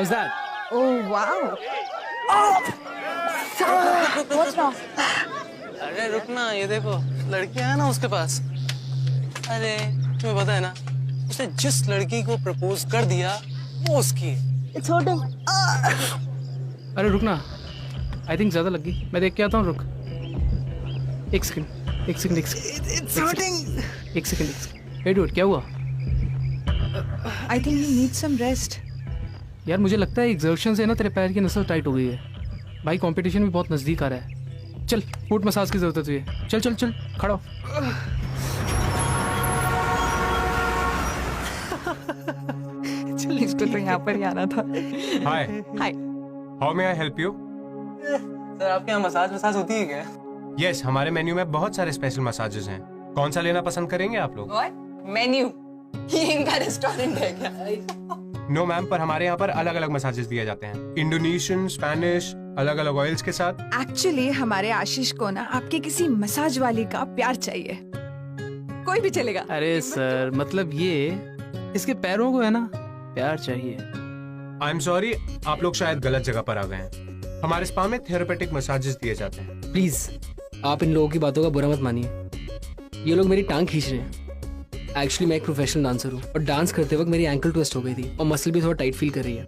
was that? Oh wow. Oh! What's wrong? अरे रुकना, ये देखो लड़कियां है ना उसके पास। अरे तुम्हें पता है ना, उसने जिस लड़की को प्रपोज कर दिया वो उसकी है। It's hurting. अरे रुकना, I think ज्यादा लगी। मैं देख के आता हूँ, रुक। एक सेकंड। It's hurting. एक सेकंड। Hey dude, क्या हुआ? I think you need some rest. यार मुझे लगता है एक्सर्शन से ना तेरे पैर की नसों टाइट हो गई है। भाई कंपटीशन भी बहुत नजदीक आ रहा है। चल, फुट मसाज की जरूरत है तुझे। चल चल चल, खड़ा हो। चल, इसको तो यहाँ पर ही आना था। Hi. Hi. How may I help you? Sir आपके यहाँ मसाज होती है क्या? Yes, हमारे मेन्यू में बहुत सारे स्पेशल मसाजेस हैं। कौन सा लेना पसंद करेंगे आप लोग? What? Menu? ये इनका रेस्टोरेंट है क्या? नो मैम, पर हमारे यहाँ पर अलग अलग मसाजेस दिए जाते हैं। इंडोनेशियन, स्पेनिश, अलग अलग ऑयल्स के साथ। Actually, हमारे आशीष को ना आपके किसी मसाज वाली का प्यार चाहिए। कोई भी चलेगा। अरे सर, मतलब ये इसके पैरों को है ना प्यार चाहिए। आई एम सॉरी, आप लोग शायद गलत जगह पर आ गए हैं। हमारे स्पा में थेरेपेटिक मसाजेस दिए जाते हैं। प्लीज आप इन लोगों की बातों का बुरा मत मानिए। ये लोग मेरी टांग खींच रहे हैं। एक्चुअली मैं एक प्रोफेशनल डांसर हूँ और डांस करते वक्त मेरी एंकल ट्विस्ट हो गई थी और मसल भी थोड़ा टाइट फील कर रही है,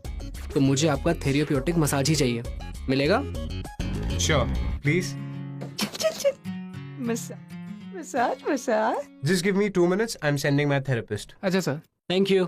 तो मुझे आपका थेरेप्यूटिक मसाज ही चाहिए। मिलेगा? Sure, please. चल। Massage. Just give me 2 minutes, I am sending my therapist. अच्छा sir. Thank you.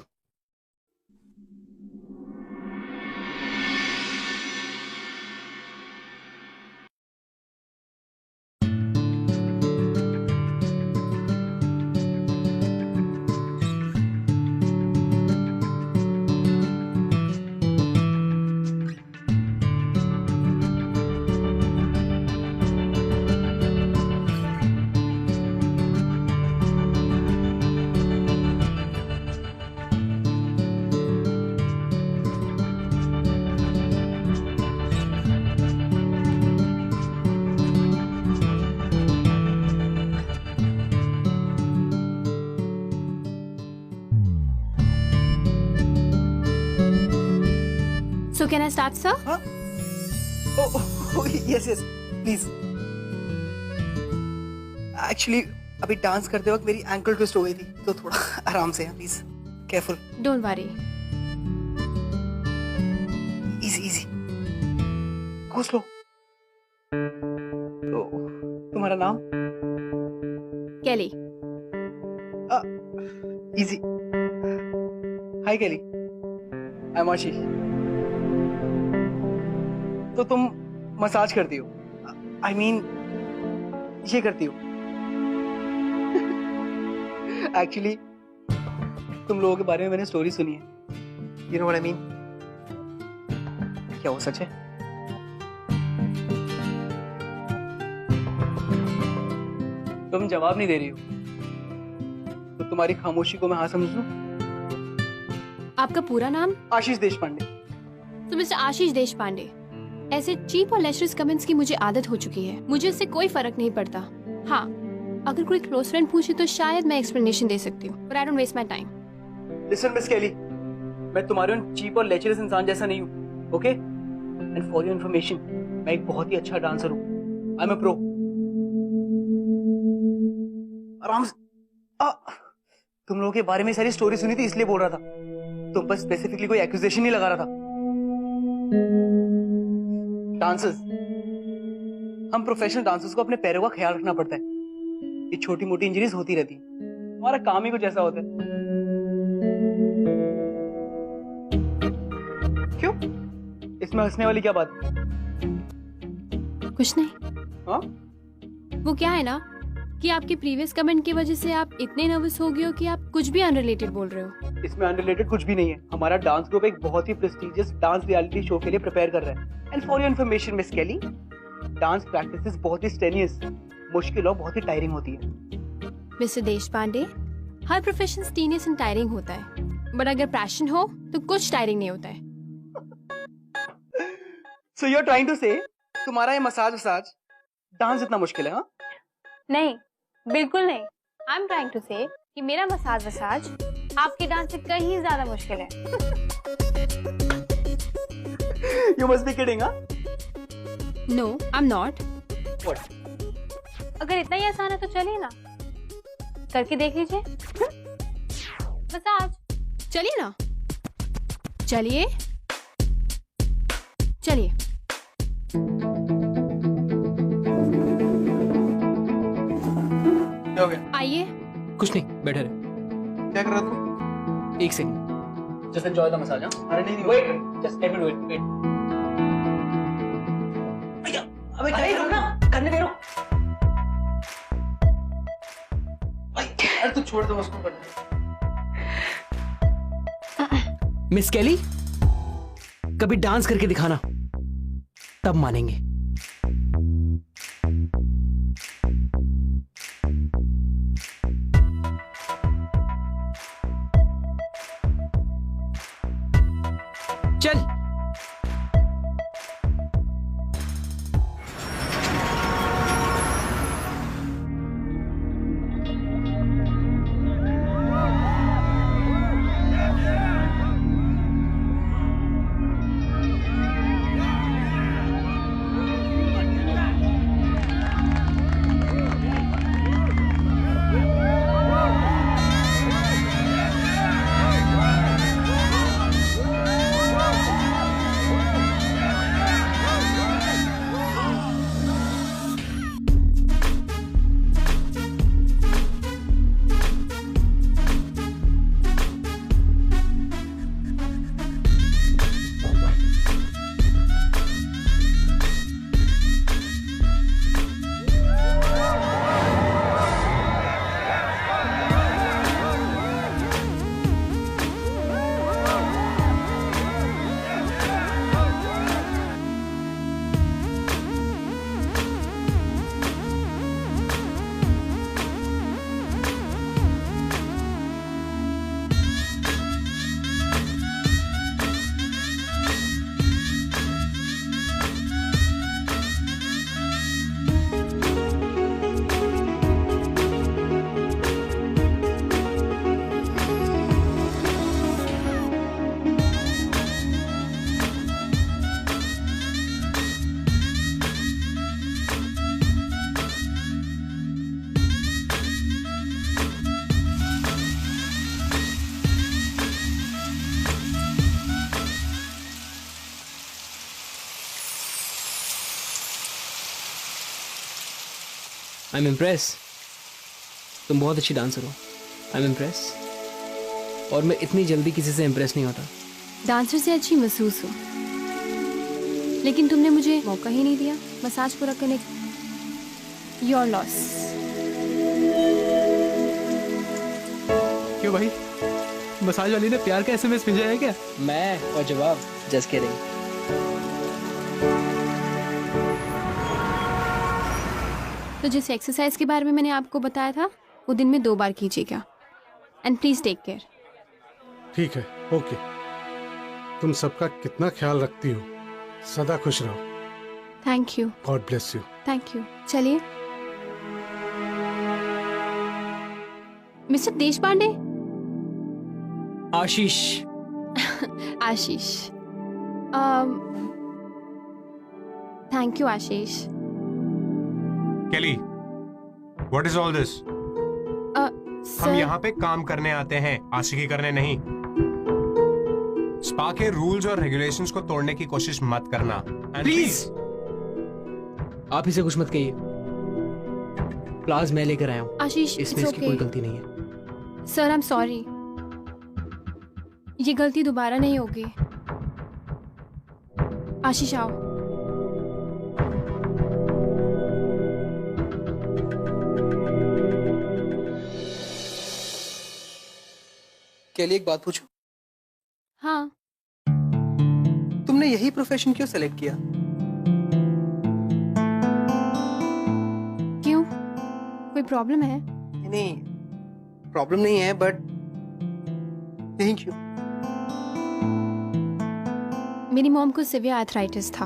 So can I start, sir? Oh, yes, please. Actually, अभी डांस करते वक्त मेरी एंकल ट्विस्ट हो गई थी, तो थोड़ा आराम से, please, careful. Don't worry. Easy, go slow. तो तुम्हारा नाम? Kelly. इजी। हाय केली, आई एम आशीष। तो तुम मसाज करती हो? I mean, ये करती हो? Actually, तुम लोगों के बारे में मैंने स्टोरी सुनी है। You know what I mean? क्या वो सच है? तुम जवाब नहीं दे रही हो, तो तुम्हारी खामोशी को मैं हाँ समझ लूं? आपका पूरा नाम? आशीष देशपांडे। तो मिस्टर आशीष देशपांडे, ऐसे चीप और लेशरस कमेंट्स की मुझे आदत हो चुकी है। मुझे इससे कोई फर्क नहीं पड़ता। हाँ, अगर कोई क्लोज फ्रेंड पूछे तो शायद मैं एक्सप्लेनेशन दे सकती हूँ, but I don't waste my time. Listen Miss Kelly, मैं तुम्हारे उन चीप और लेचरस इंसान जैसा नहीं हूँ, okay? And for your information, मैं एक बहुत ही अच्छा डांसर हूँ। I am a pro. आराम से। तुम लोगों के बारे में सारी स्टोरी सुनी थी, इसलिए बोल रहा था। तुम पर स्पेसिफिकली कोई एक्यूजेशन नहीं लगा रहा था। डांसर्स, हम प्रोफेशनल डांसर्स को अपने पैरों का ख्याल रखना पड़ता है। ये छोटी मोटी इंजरीज होती रहती है, हमारा काम ही कुछ ऐसा होता है। क्यों? इसमें हंसने वाली क्या बात है? कुछ नहीं। हाँ? वो क्या है ना कि आपके प्रीवियस कमेंट की वजह से आप इतने नर्वस हो गए हो कि आप कुछ भी अनरिलेटेड बोल रहे हो। इसमें अनरिलेटेड कुछ भी नहीं है। हमारा डांस ग्रुप एक बहुत ही प्रेस्टिजियस डांस रियलिटी शो के लिए प्रिपेयर कर रहा है। And for your information miss केली, डांस प्रैक्टिसेस बहुत ही स्ट्रेनियस, मुश्किल और बहुत ही टायरिंग होती है। मिस्टर देशपांडे, हर प्रोफेशन स्टीनियस एंड टायरिंग होता है, बट अगर पैशन हो तो कुछ टायरिंग नहीं होता है। So you are trying to say तुम्हारा ये मसाज डांस इतना मुश्किल है? हाँ? नहीं, बिल्कुल नहीं। आई एम ट्राइंग टू से कि मेरा मसाज आपके डांस से कहीं ज्यादा मुश्किल है। You must be kidding, huh? No I am not. What? अगर इतना ही आसान है तो चलिए ना, करके देख लीजिए। मसाज चलिए ना, चलिए चलिए। क्या हो गया? आइए। कुछ नहीं, बैठे रहे। क्या कर रहा तू? एक second. Just enjoy the massage, huh? अरे नहीं, wait, just let me do it, wait. भैया, अबे क्या रुक ना, करने दे, रुक। अरे तू छोड़ दो उसको करने। मिस केली, कभी डांस करके दिखाना, तब मानेंगे। चल। I am impress. तुम बहुत अच्छी डांसर हो। I am impress. और मैं इतनी जल्दी किसी से इम्प्रेस नहीं होता। डांसर से अच्छी महसूस हो, लेकिन तुमने मुझे मौका ही नहीं दिया मसाज पूरा करने का। Your loss. क्यों भाई, मसाज वाली ने प्यार का SMS भेजा है क्या? मैं और जवाब, जस्ट किडिंग। तो जिस एक्सरसाइज के बारे में मैंने आपको बताया था वो दिन में 2 बार कीजिएगा। And please take care. ठीक है, ओके। तुम सबका कितना ख्याल रखती हो। सदा खुश रहो। Thank you. God bless you. Thank you. चलिए। मिस्टर देश पांडे। आशीष। आशीष। Thank you Ashish. केली, व्हाट इज ऑल दिस? हम यहाँ पे काम करने आते हैं, आशिकी करने नहीं। स्पा के रूल्स और रेगुलेशंस को तोड़ने की कोशिश मत करना। प्लीज आप इसे कुछ मत कहिए। प्लाज मैं लेकर आया हूँ। आशीष, इसमें it's इसकी कोई okay. गलती नहीं है। सर आई एम सॉरी, ये गलती दोबारा नहीं होगी। आशीष आओ। के लिए एक बात पूछूं? हाँ। तुमने यही प्रोफेशन क्यों सेलेक्ट किया? क्यों, कोई प्रॉब्लम है? नहीं, प्रॉब्लम नहीं है, बट यही क्यों? मेरी मॉम को सिवियर आर्थराइटिस था।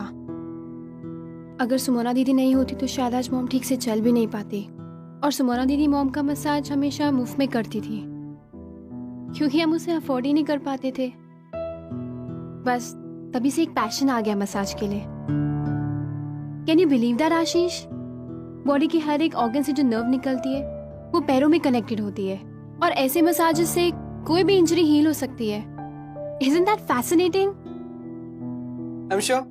अगर सुमोना दीदी नहीं होती तो शायद आज मॉम ठीक से चल भी नहीं पाती। और सुमोना दीदी मॉम का मसाज हमेशा मुफ्त में करती थी, क्योंकि हम उसे अफोर्ड ही नहीं कर पाते थे। बस तभी से एक पैशन आ गया मसाज के लिए। Can you believe that Ashish? Body की हर एक ऑर्गन से जो नर्व निकलती है वो पैरों में कनेक्टेड होती है, और ऐसे मसाजेस से कोई भी इंजरी हील हो सकती है। Isn't that fascinating? I'm sure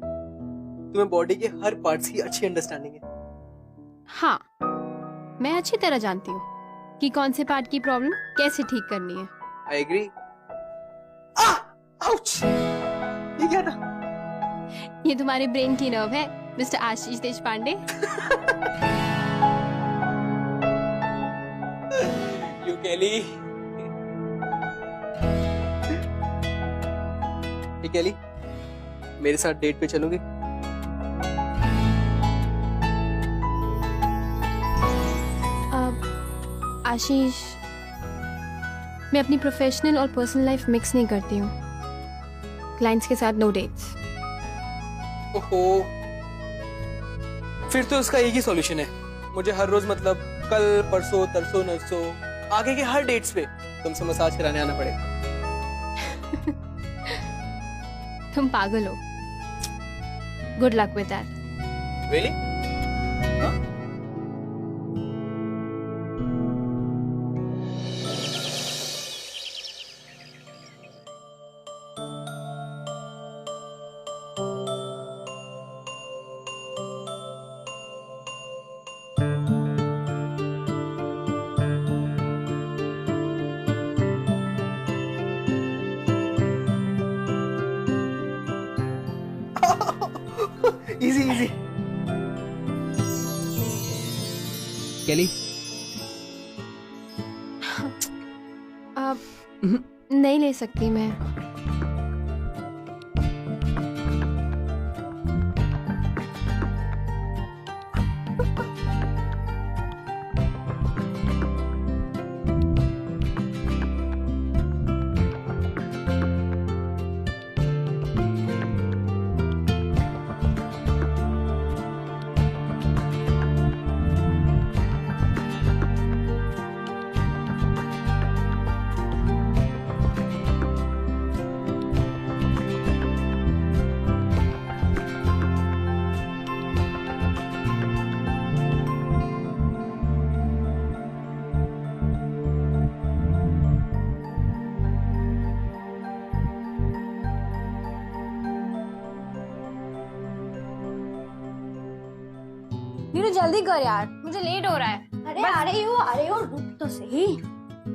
तुम्हें बॉडी के हर पार्ट्स की अच्छी अंडरस्टैंडिंग है। हाँ, मैं अच्छी तरह जानती हूँ कि कौन से पार्ट की प्रॉब्लम कैसे ठीक करनी है। I agree. Ouch! ये क्या था? ये तुम्हारे ब्रेन की नर्व है, mister Ashish Deshpande. You Kelly. Hey Kelly, मेरे साथ डेट पे चलोगे? आशीष, मैं अपनी प्रोफेशनल और पर्सनल लाइफ मिक्स नहीं करती हूँ। क्लाइंट्स के साथ नो डेट्स। ओहो, फिर तो इसका एक ही सॉल्यूशन है। मुझे हर रोज मतलब कल, परसों, तरसों, नरसों, आगे के हर डेट्स पे तुमसे मसाज कराने आना पड़ेगा। तुम पागल हो। Good luck with that. Really? हाँ? Easy, easy. केली, नहीं ले सकती मैं। नीरू जल्दी कर यार, मुझे लेट हो रहा है। अरे आ रही हो, रुक तो सही।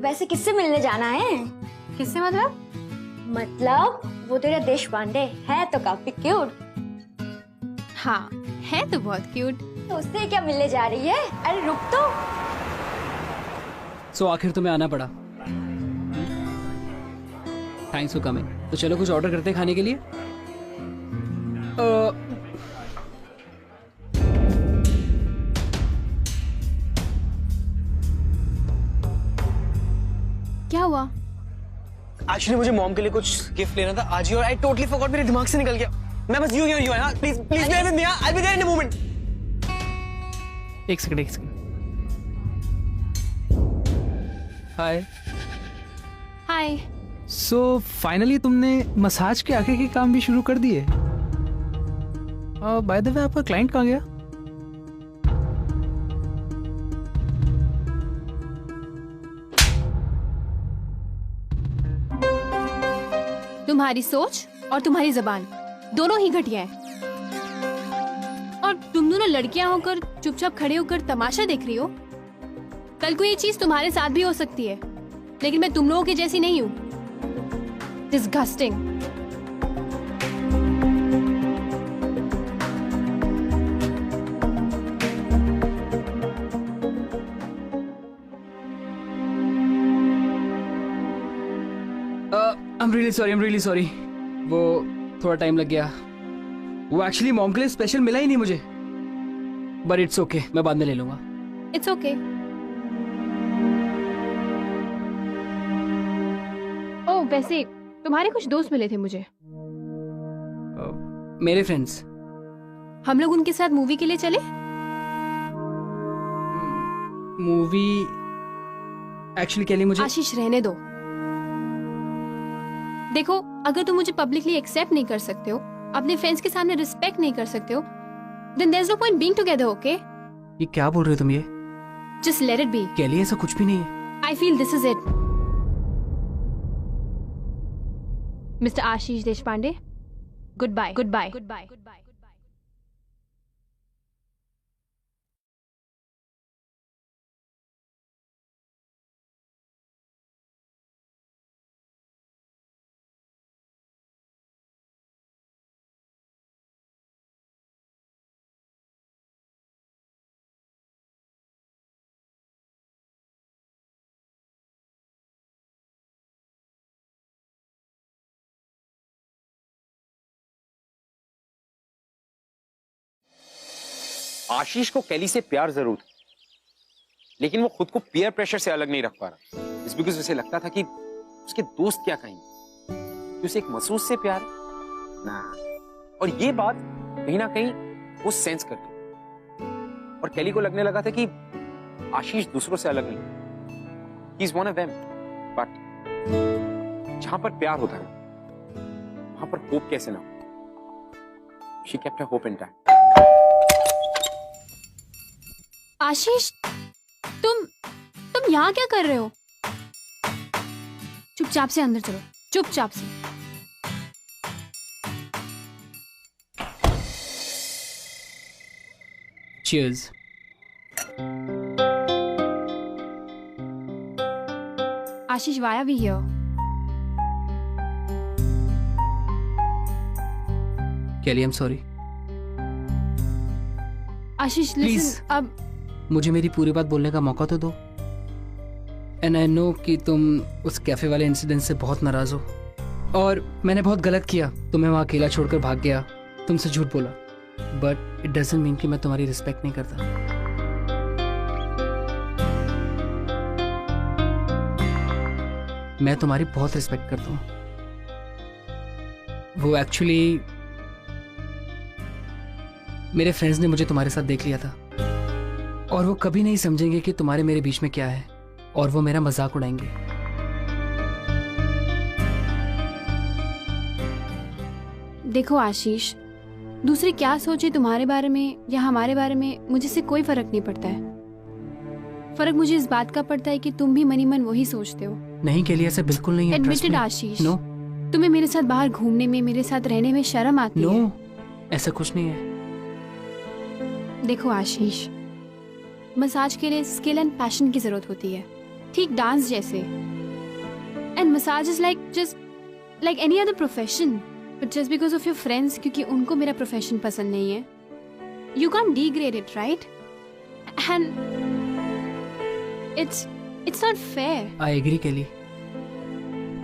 वैसे किससे मिलने जाना है? किससे मतलब? मतलब वो तेरा देशपांडे है तो काफी क्यूट। हाँ, है तो बहुत क्यूट। तो उससे क्या मिलने जा रही है? अरे रुक तो। सो आखिर तुम्हें आना पड़ा। Thanks for coming. तो चलो कुछ ऑर्डर करते हैं खाने के लिए। क्या हुआ? एक्चुअली मुझे मॉम के लिए कुछ गिफ्ट लेना था आज ही, और आई टोटली फॉरगॉट, मेरे दिमाग से निकल गया। मैं बस यूं है ना, please please bear with me, I will be there in a moment. एक second. Hi. Hi. So finally तुमने मसाज के आगे के काम भी शुरू कर दिए। बाय द वे, आपका क्लाइंट कहाँ गया? तुम्हारी सोच और तुम्हारी जबान दोनों ही घटिया है। और तुम दोनों लड़कियां होकर चुपचाप खड़े होकर तमाशा देख रही हो। कल को ये चीज तुम्हारे साथ भी हो सकती है, लेकिन मैं तुम लोगों के जैसी नहीं हूं। डिस्गस्टिंग। I'm really sorry. वो थोड़ा टाइम लग गया। वो एक्चुअली मॉम के लिए स्पेशल मिला ही नहीं मुझे। बट इट्स ओके, मैं बाद में ले लूंगा। It's okay. ओह, वैसे तुम्हारे कुछ दोस्त मिले थे मुझे। मेरे फ्रेंड्स। हम लोग उनके साथ मूवी के लिए चले? मूवी एक्चुअली के लिए मुझे। आशीष, रहने दो। देखो, अगर तुम मुझे पब्लिकली एक्सेप्ट नहीं कर सकते हो अपने फ्रेंड्स के सामने रिस्पेक्ट नहीं कर सकते हो, then there's no point being together, okay? ये क्या बोल रहे हो तुम ये? Just let it be. केली ऐसा कुछ भी नहीं है। I feel this is it. Mr. Ashish Deshpande, goodbye. Goodbye. Goodbye. Goodbye. आशीष को केली से प्यार जरूर था, लेकिन वो खुद को पीयर प्रेशर से अलग नहीं रख पा रहा। इस बिकॉज़ उसे लगता था कि उसके दोस्त क्या कहेंगे कि उसे एक महसूस से प्यार है ना। और ये बात कहीं ना कहीं वो सेंस कर गई और केली को लगने लगा था कि आशीष दूसरों से अलग नहीं, he is one of them. But जहां पर प्यार होता है वहां पर होप कैसे ना हो। She kept her hope intact. Ashish, तुम यहाँ क्या कर रहे हो? चुपचाप से अंदर चलो, चुपचाप से। Cheers. Ashish, why are we here? Kelly, I'm sorry. Ashish, Please. listen, अब मुझे मेरी पूरी बात बोलने का मौका तो दो। एंड आई नो कि तुम उस कैफे वाले इंसिडेंट से बहुत नाराज हो और मैंने बहुत गलत किया, तुम्हें वहां अकेला छोड़कर भाग गया, तुमसे झूठ बोला। बट इट डजंट मीन कि मैं तुम्हारी रिस्पेक्ट नहीं करता। मैं तुम्हारी बहुत रिस्पेक्ट करता हूँ। वो एक्चुअली मेरे फ्रेंड्स ने मुझे तुम्हारे साथ देख लिया था और वो कभी नहीं समझेंगे कि तुम्हारे मेरे बीच में क्या है और वो मेरा मजाक उड़ाएंगे। देखो आशीष, दूसरे क्या सोचे तुम्हारे बारे में या हमारे बारे में, मुझे से कोई फर्क नहीं पड़ता है। फर्क मुझे इस बात का पड़ता है कि तुम भी मनी मन वही सोचते हो। नहीं के लिए ऐसा बिल्कुल नहीं है। एडमिटेड आशीष, नो, तुम्हें मेरे साथ बाहर घूमने में, मेरे साथ रहने में शर्म आती है? नो, ऐसा कुछ नहीं है। देखो आशीष, मसाज के लिए स्किल एंड पैशन की जरूरत होती है, ठीक डांस जैसे। And massage is like just like any other profession, but just because of your friends, क्योंकि उनको मेरा प्रोफेशन पसंद नहीं है, you can degrade it, right? And it's not fair. I agree Kelly,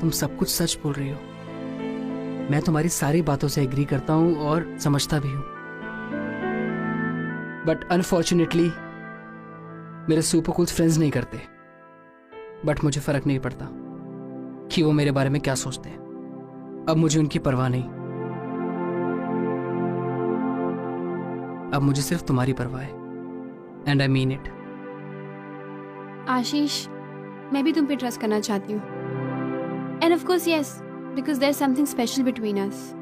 तुम सब कुछ सच बोल रही हो। मैं तुम्हारी सारी बातों से एग्री करता हूँ और समझता भी हूँ। बट अनफॉर्चुनेटली मेरे सुपर कूल फ्रेंड्स नहीं करते। बट मुझे फर्क नहीं पड़ता कि वो मेरे बारे में क्या सोचते हैं। अब मुझे उनकी परवाह नहीं, अब मुझे सिर्फ तुम्हारी परवाह है। And I mean it. Ashish, मैं भी तुम पे ट्रस्ट करना चाहती हूँ। And of course yes, because there is something special between us.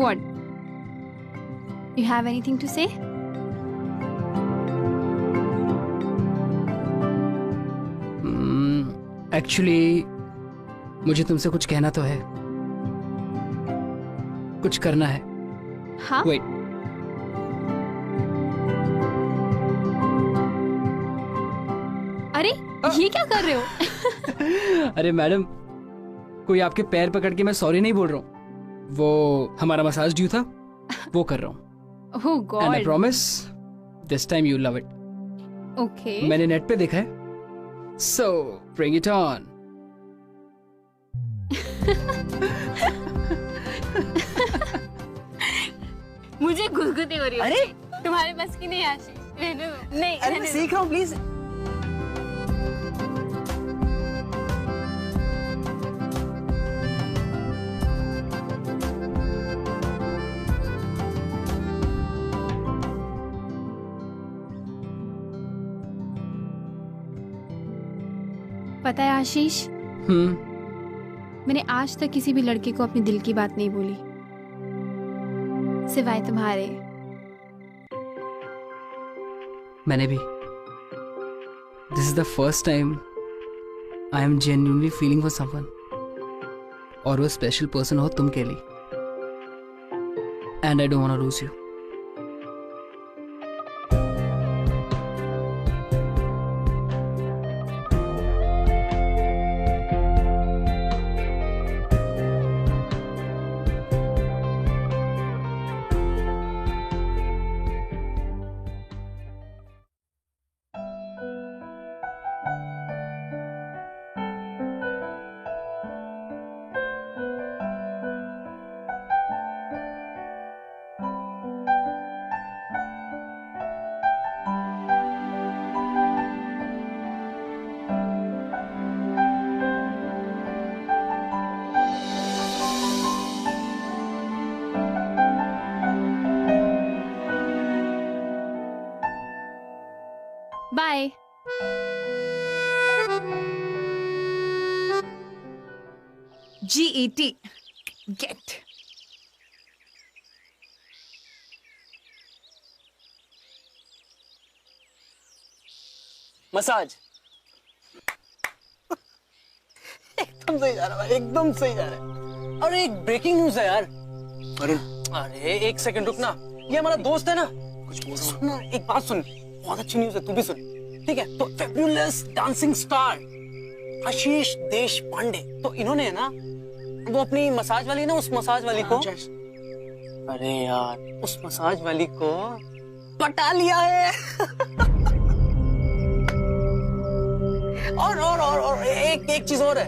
What? You have anything to say? Actually मुझे तुमसे कुछ कहना तो है, कुछ करना है। हाँ? वेट, अरे ये क्या कर रहे हो? अरे मैडम, कोई आपके पैर पकड़ के मैं सॉरी नहीं बोल रहा हूँ, वो हमारा मसाज ड्यू था, वो कर रहा हूँ। Oh God. And I promise this time you love it. Okay. मैंने नेट पे देखा है, सो ब्रिंग इट ऑन। मुझे गुदगुदी हो रही है। अरे तुम्हारे बस की नहीं आशीष, रहने दो। नहीं, अरे मैं सीख रहा हूँ, प्लीज। पता है आशीष, मैंने आज तक किसी भी लड़के को अपने दिल की बात नहीं बोली, सिवाय तुम्हारे। मैंने भी। This is the first time I am genuinely feeling for someone, और वो स्पेशल पर्सन हो तुम के लिए। And I don't want to lose you. Bye. GET get। Massage. एकदम सही जा रहा है, एकदम सही जा रहा है। अरे एक ब्रेकिंग न्यूज है यार। अरे एक सेकंड रुकना, ये हमारा दोस्त है ना, कुछ बोल रहा हूँ। एक बात सुन, बहुत अच्छी न्यूज है, तू भी सुन, ठीक है? तो फेब्युलस डांसिंग स्टार आशीष देशपांडे, तो इन्होंने है ना, वो अपनी मसाज वाली ना, उस मसाज वाली को, अरे यार उस मसाज वाली को पटा लिया है। और एक चीज और है,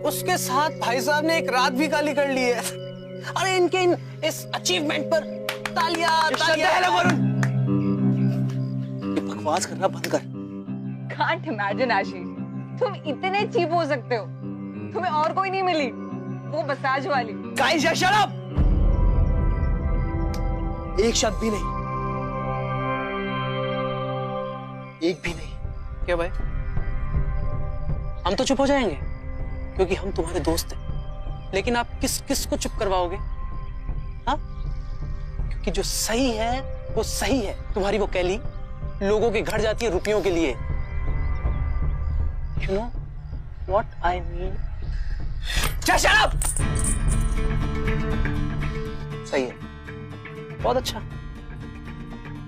उसके साथ भाई साहब ने एक रात भी काली कर ली है। अरे इनके इस अचीवमेंट पर तालियां तालियां। बकवास करना बंद कर। Can't imagine आशीष, तुम इतने चीप हो सकते हो। तुम्हें और कोई नहीं मिली, वो मसाज वाली। Guys, shut up! एक शब्द भी नहीं, एक भी नहीं। क्या भाई, हम तो चुप हो जाएंगे क्योंकि हम तुम्हारे दोस्त हैं, लेकिन आप किस को चुप करवाओगे? हाँ, क्योंकि जो सही है वो सही है। तुम्हारी वो कैली लोगों के घर जाती है रुपयों के लिए। You know what I mean? Shut up! सही है, बहुत अच्छा।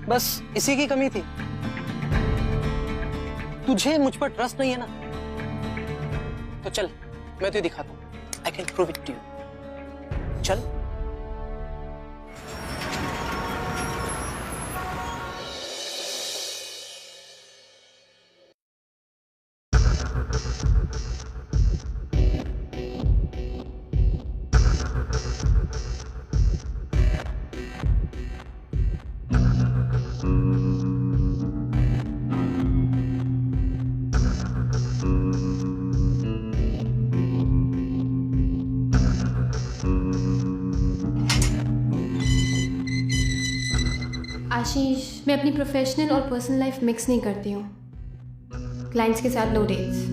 बस इसी की कमी थी। तुझे मुझ पर ट्रस्ट नहीं है ना, तो चल मैं तुझे दिखाता हूँ। I can prove it to you. चल। आशीष, मैं अपनी प्रोफेशनल और पर्सनल लाइफ मिक्स नहीं करती हूँ। क्लाइंट्स के साथ नो डेट्स।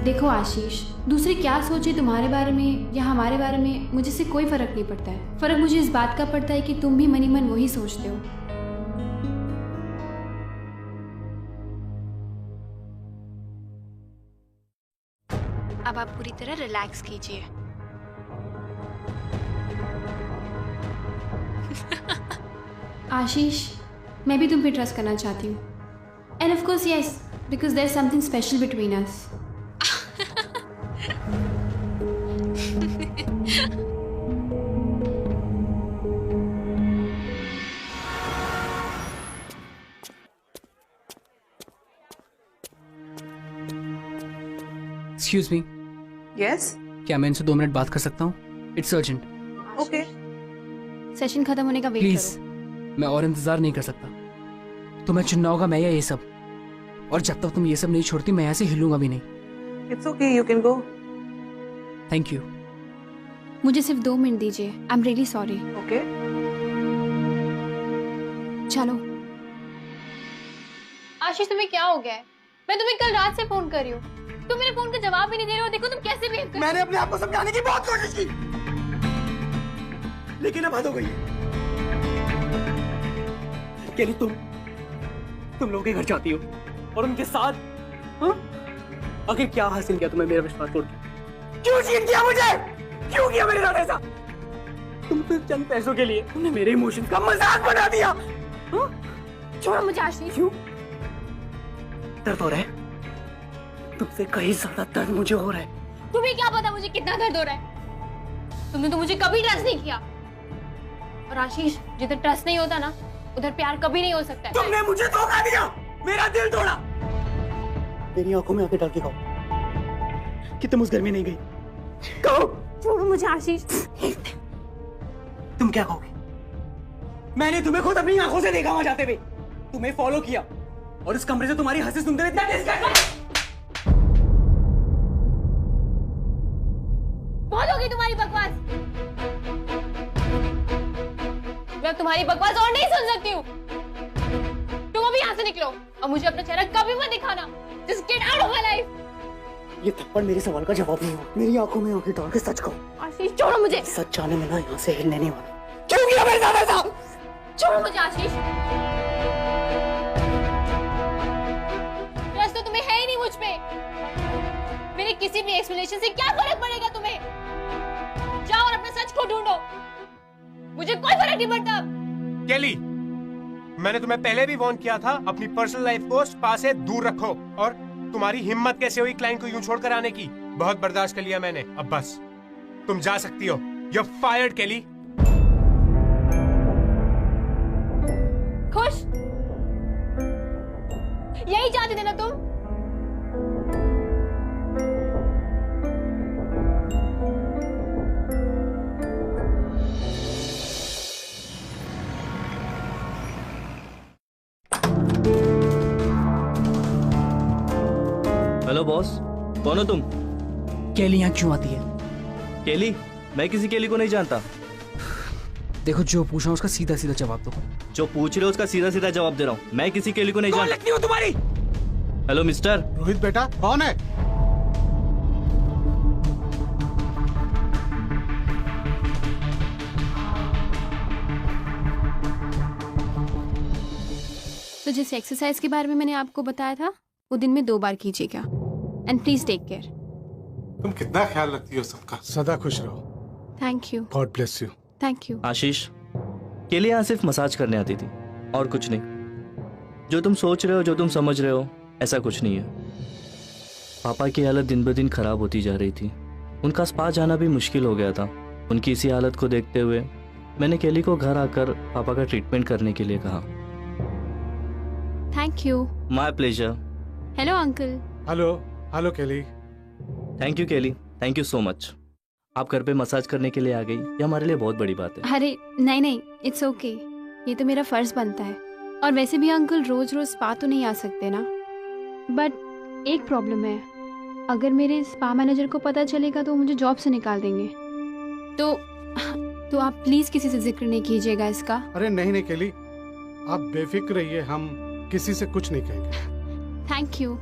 देखो आशीष, दूसरे क्या सोचे तुम्हारे बारे में या हमारे बारे में, मुझे से कोई फर्क नहीं पड़ता है। फर्क मुझे इस बात का पड़ता है कि तुम भी मनी मन वही सोचते हो। अब आप पूरी तरह रिलैक्स कीजिए। आशीष, मैं भी तुम पे ट्रस्ट करना चाहती हूँ। And of course yes, because there is something special between us. Excuse me, yes क्या मैं इनसे 2 मिनट बात कर सकता हूँ? It's urgent. ओके सेशन खत्म होने का वेट प्लीज, करो। मैं और इंतजार नहीं कर सकता। तुम्हें चुनना होगा मैं या ये सब, और जब तक तुम ये सब नहीं छोड़ती मैं यहाँ से हिलूंगा भी नहीं। It's okay, you can go. Thank you. मुझे सिर्फ 2 मिनट दीजिए। I am really sorry. Okay चलो। आशीष, तुम्हें क्या हो गया है? मैं तुम्हें कल रात से फोन कर रही हूँ, तुम मेरे फोन का जवाब भी नहीं दे रहे हो। देखो तुम कैसे बिहेव कर रहे हो। मैंने अपने आप को समझाने की बहुत कोशिश की, लेकिन अब हद हो गई है। केली, तुम लोगों के घर जाती हो और उनके साथ, हाँ? आखिर क्या हासिल किया तुम्हें मेरा विश्वास तोड़ के? क्यों चीट किया मुझे? क्यों किया मेरे साथ ऐसा? तुम तो चंद पैसों के लिए तुमने मेरे इमोशंस का मजाक बना दिया। हाँ? छोड़ो मुझे आशीष। क्यों? दर्द हो रहा है? तुमसे कहीं ज्यादा दर्द मुझे हो रहा है। तुम्हें क्या पता मुझे कितना दर्द हो रहा है? तुमने तो मुझे कभी ट्रस्ट नहीं किया। और आशीष, जिधर ट्रस्ट नहीं होता ना, उधर प्यार कभी नहीं हो सकता है। तुमने मुझे धोखा दिया, मेरा दिल तोड़ा। मेरी आंखों में आंखें डाल के कहो कि तुम उस घर में नहीं गई। कहो। छोड़ो मुझे आशीष। तुम क्या कहोगे? मैंने तुम्हें खुद अपनी आंखों से देखा वहां जाते हुए, तुम्हें फॉलो किया और इस कमरे से तुम्हारी हंसी सुनते हुए इतना बहुत होगी तुम्हारी बकवास। मैं तुम्हारी बकवास और नहीं सुन सकती हूँ। तुम अभी यहाँ से निकलो और मुझे अपना चेहरा कभी मत दिखाना। Just get out of my life। ये थप्पड़ मेरे सवाल का जवाब नहीं हुआ। मेरी आंखों में आंखें डाल के सच कहो। आशीष, छोड़ो मुझे। सच जाने में ना यहाँ से हिलने नहीं वाला। क्यों किया मेरे साथ ऐसा? छोड़ो मुझे आशीष। ट्रस्ट तो तुम्हें है ही नहीं मुझ पे। मेरे किसी भी एक्सप्लेनेशन से क्या फर्क पड़ेगा तुम्हें? जाओ और अपना सच को ढूंढो, मुझे कोई फर्क नहीं पड़ता। केली, मैंने तुम्हें पहले भी वार्न किया था, अपनी पर्सनल लाइफ को स्पा से दूर रखो। और तुम्हारी हिम्मत कैसे हुई क्लाइंट को यूं छोड़कर आने की? बहुत बर्दाश्त कर लिया मैंने, अब बस तुम जा सकती हो। You're fired, केली। खुश? यही चाहते थे ना तुम? हेलो बॉस, कौन हो तुम? केली यहाँ क्यों आती है? केली? मैं किसी केली को नहीं जानता। देखो, जो पूछा उसका सीधा सीधा जवाब दो। जो पूछ रहे हो उसका सीधा सीधा जवाब दे रहा हूँ। मैं किसी केली को नहीं जानता। लगती हो तुम्हारी? Hello mister. रोहित बेटा, कौन है? तो जिस एक्सरसाइज के बारे में मैंने आपको बताया था, वो दिन में 2 बार कीजिएगा। And please take care. तुम कितना ख्याल रखती हो सबका। सदा खुश रहो। Thank you. God bless you. Thank you. Ashish, Kelly यहाँ सिर्फ मसाज करने आती थी और कुछ नहीं। जो तुम सोच रहे हो, जो तुम समझ रहे हो, ऐसा कुछ नहीं है। पापा की हालत दिन ब दिन खराब होती जा रही थी। उनका स्पा जाना भी मुश्किल हो गया था। उनकी इसी हालत को देखते हुए मैंने केली को घर आकर पापा का ट्रीटमेंट करने के लिए कहा। Thank you. My pleasure. Hello uncle. Hello. Hello केली। थैंक यू केली, थैंक यू सो मच। आप घर पे मसाज करने के लिए आ गई, ये हमारे लिए बहुत बड़ी बात है। अरे नहीं, इट्स ओके। ये तो मेरा फर्ज बनता है। और वैसे भी अंकल रोज रोज स्पा तो नहीं आ सकते ना। बट एक प्रॉब्लम है, अगर मेरे स्पा मैनेजर को पता चलेगा तो मुझे जॉब से निकाल देंगे। तो आप प्लीज किसी से जिक्र नहीं कीजिएगा इसका। अरे नहीं केली, आप बेफिक्र रहिए, हम किसी से कुछ नहीं कहेंगे। Thank you.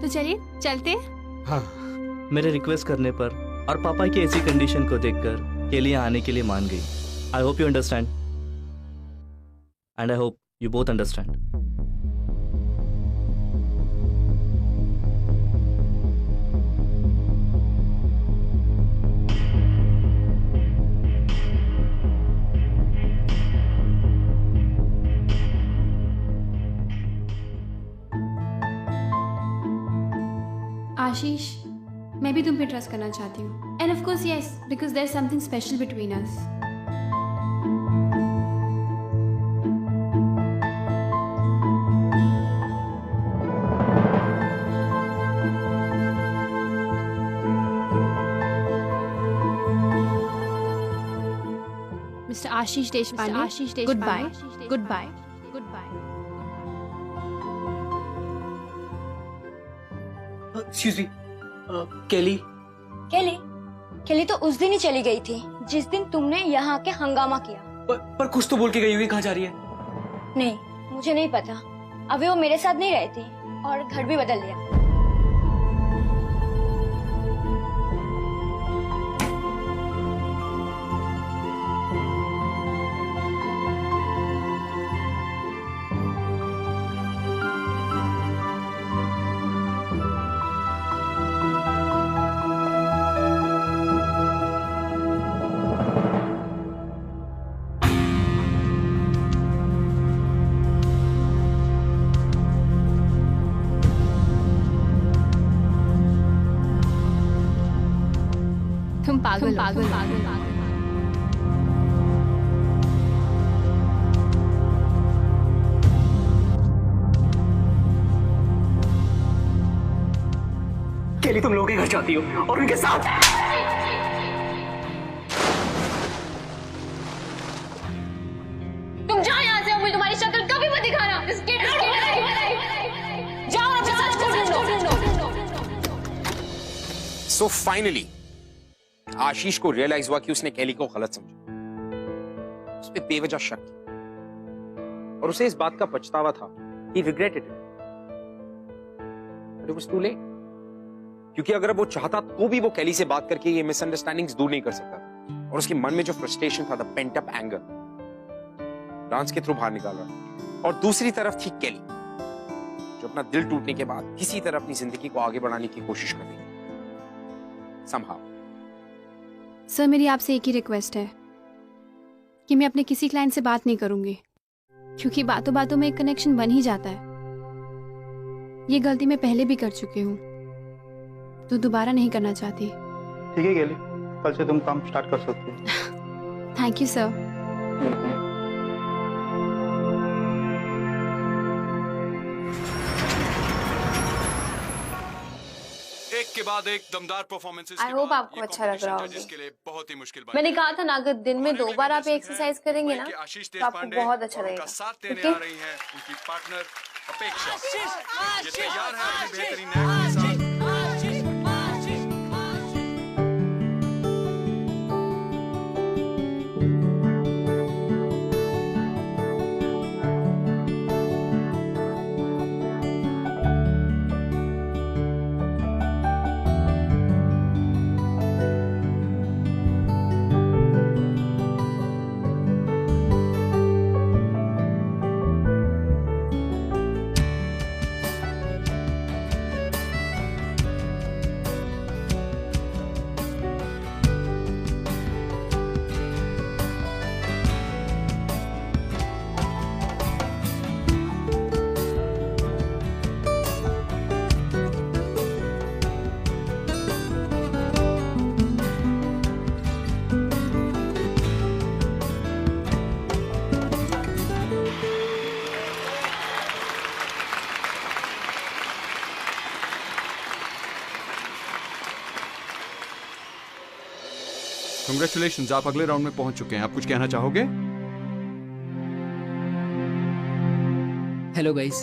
तो चलिए चलते। हाँ। मेरे रिक्वेस्ट करने पर और पापा की ऐसी कंडीशन को देखकर केली यहाँ आने के लिए मान गई। I hope you understand and I hope you both understand. Ashish, मैं भी तुम पे ट्रस्ट करना चाहती हूँ। And of course yes, because there is something special between us. Mister Ashish Deshpande, goodbye, goodbye, goodbye. Excuse me, Kelly. Kelly केली तो उस दिन ही चली गई थी जिस दिन तुमने यहाँ के हंगामा किया। पर कुछ तो बोल के गई हुई, कहाँ जा रही है? नहीं, मुझे नहीं पता। अभी वो मेरे साथ नहीं रहती और घर भी बदल लिया। तुम पागल पागल पागल केली, तुम लोगों के घर जाती हो और उनके साथ तुम जाओ यहाँ से और मुझे तुम्हारी शक्ल कभी मत दिखाना। जाओ और अपने सच को ढूंढो। सो फाइनली आशीष को रियलाइज हुआ कि उसने केली को गलत समझा, उस पे बेवजह शक किया और उसे इस बात का पछतावा था। He regretted it. But it was too late. क्योंकि अगर वो चाहता तो भी वो केली से बात करके ये मिसअंडरस्टैंडिंग्स दूर नहीं कर सकता था और उसके मन में जो फ्रस्ट्रेशन था, the pent up anger, dance के थ्रू बाहर निकाल रहा। और दूसरी तरफ थी केली जो अपना दिल टूटने के बाद किसी तरह अपनी जिंदगी को आगे बढ़ाने की कोशिश कर रही थी somehow. सर, मेरी आपसे एक ही रिक्वेस्ट है कि मैं अपने किसी क्लाइंट से बात नहीं करूंगी, क्योंकि बातों बातों में एक कनेक्शन बन ही जाता है। ये गलती मैं पहले भी कर चुकी हूँ, तो दोबारा नहीं करना चाहती। ठीक है केली, कल से तुम काम स्टार्ट कर सकते हो। Thank you sir. एक के बाद एक दमदार परफॉर्मेंसेस। आई होप आपको अच्छा लग रहा होगा। जिसके लिए बहुत ही मुश्किल मैंने कहा था ना, अगर दिन में 2 बार आप एक्सरसाइज करेंगे ना तो आपको बहुत अच्छा लगेगा। साथ देने आ रही हैं उनकी पार्टनर अपेक्षा। ये तैयार है अपनी बेहतरीन एक्ट के साथ। कांग्रेचुलेशंस, आप अगले राउंड में पहुंच चुके हैं। आप कुछ कहना चाहोगे? हेलो गाइस,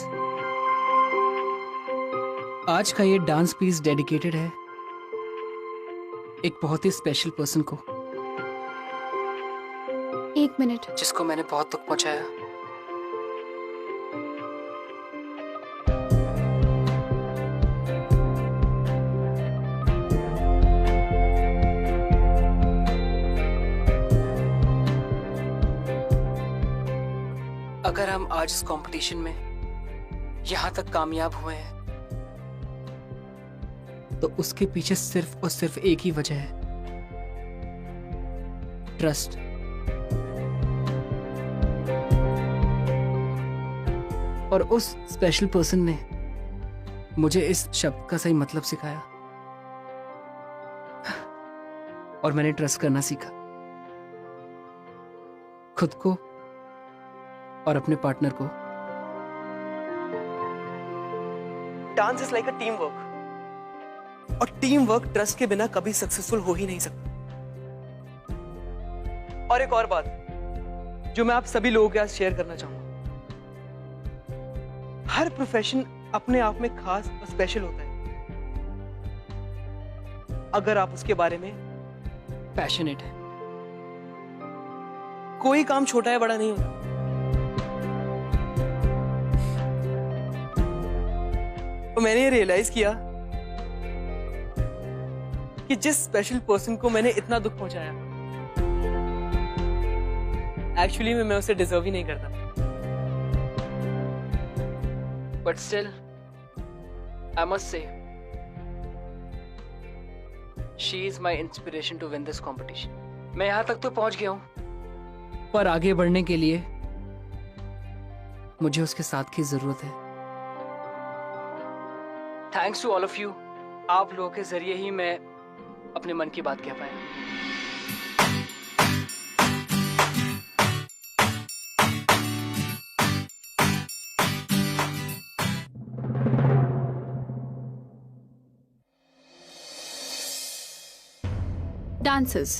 आज का ये डांस पीस डेडिकेटेड है एक बहुत ही स्पेशल पर्सन को। 1 मिनट। जिसको मैंने बहुत दुख पहुंचाया। अगर हम आज इस कंपटीशन में यहां तक कामयाब हुए हैं तो उसके पीछे सिर्फ और सिर्फ एक ही वजह है, ट्रस्ट। और उस स्पेशल पर्सन ने मुझे इस शब्द का सही मतलब सिखाया और मैंने ट्रस्ट करना सीखा, खुद को और अपने पार्टनर को। Dance is like a team work और टीम वर्क ट्रस्ट के बिना कभी सक्सेसफुल हो ही नहीं सकता। और एक और बात, जो मैं आप सभी लोगों के साथ शेयर करना चाहूंगा। हर प्रोफेशन अपने आप में खास और स्पेशल होता है अगर आप उसके बारे में पैशनेट है। कोई काम छोटा या बड़ा नहीं होता। और मैंने ये रियलाइज किया कि जिस स्पेशल पर्सन को मैंने इतना दुख पहुंचाया, एक्चुअली मैं उसे डिजर्व ही नहीं करता। But still I must say she is my inspiration to win this competition. मैं यहां तक तो पहुंच गया हूं, पर आगे बढ़ने के लिए मुझे उसके साथ की जरूरत है। Thanks to all of you. आप लोगों के जरिए ही मैं अपने मन की बात कह पाया। डांसर्स,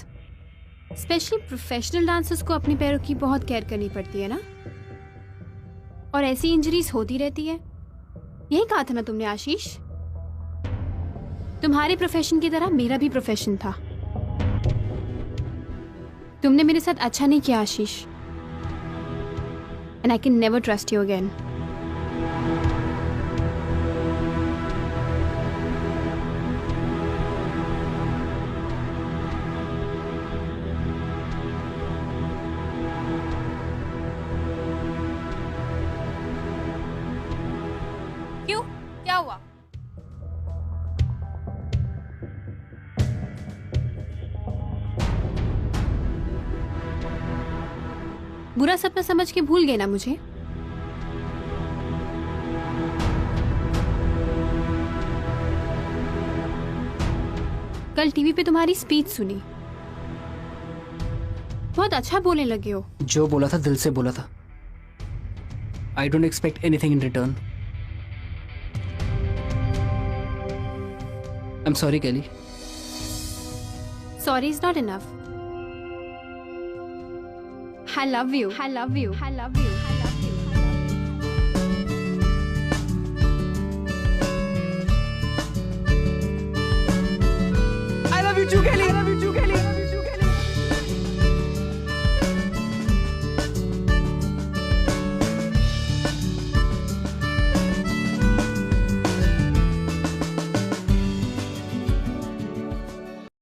स्पेशली प्रोफेशनल डांसर्स को अपने पैरों की बहुत केयर करनी पड़ती है ना, और ऐसी इंजरीज होती रहती है। यही कहा था ना तुमने आशीष, तुम्हारे प्रोफेशन की तरह मेरा भी प्रोफेशन था। तुमने मेरे साथ अच्छा नहीं किया Ashish, and I can never trust you again. क्यों, क्या हुआ? बुरा सपना समझ के भूल गए ना मुझे? कल टीवी पे तुम्हारी स्पीच सुनी, बहुत अच्छा बोलने लगे हो। जो बोला था दिल से बोला था। I don't expect anything in return. I am sorry Kelly. Sorry is not enough. I love you. I love you. I love you.